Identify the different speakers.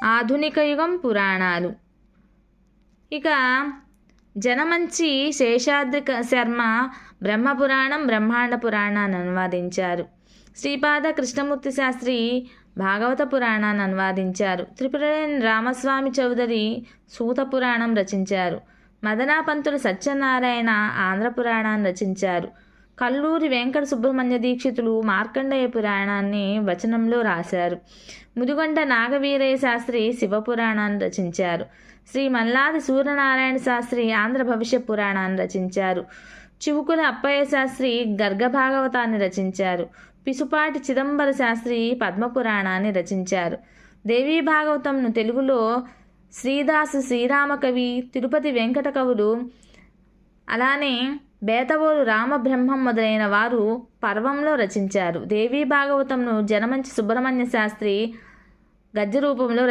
Speaker 1: ఆధునిక యుగం పురాణాలు. ఇక జనమంచి శేషాద్రి శర్మ బ్రహ్మపురాణం బ్రహ్మాండ పురాణాన్ని అనువాదించారు. శ్రీపాద కృష్ణమూర్తి శాస్త్రి భాగవత పురాణాన్ని అనువాదించారు. త్రిపురనేని రామస్వామి చౌదరి సూత పురాణం రచించారు. మదనాపంతులు సత్యనారాయణ ఆంధ్ర పురాణాన్ని రచించారు. కల్లూరి వెంకట సుబ్రహ్మణ్య దీక్షితులు మార్కండేయ పురాణాన్ని వచనంలో రాశారు. ముదిగొండ నాగవీరయ్య శాస్త్రి శివపురాణాన్ని రచించారు. శ్రీ మల్లాది సూర్యనారాయణ శాస్త్రి ఆంధ్ర భవిష్య పురాణాన్ని రచించారు. చివుకుల అప్పయ్య శాస్త్రి గర్గభాగవతాన్ని రచించారు. పిసుపాటి చిదంబర శాస్త్రి పద్మపురాణాన్ని రచించారు. దేవీ భాగవతంను తెలుగులో శ్రీదాసు శ్రీరామకవి, తిరుపతి వెంకట కవులు, అలానే బేతవోలు రామబ్రహ్మం మొదలైన వారు పర్వంలో రచించారు. దేవీ భాగవతంను జనమంచి సుబ్రహ్మణ్య శాస్త్రి గద్య రూపంలో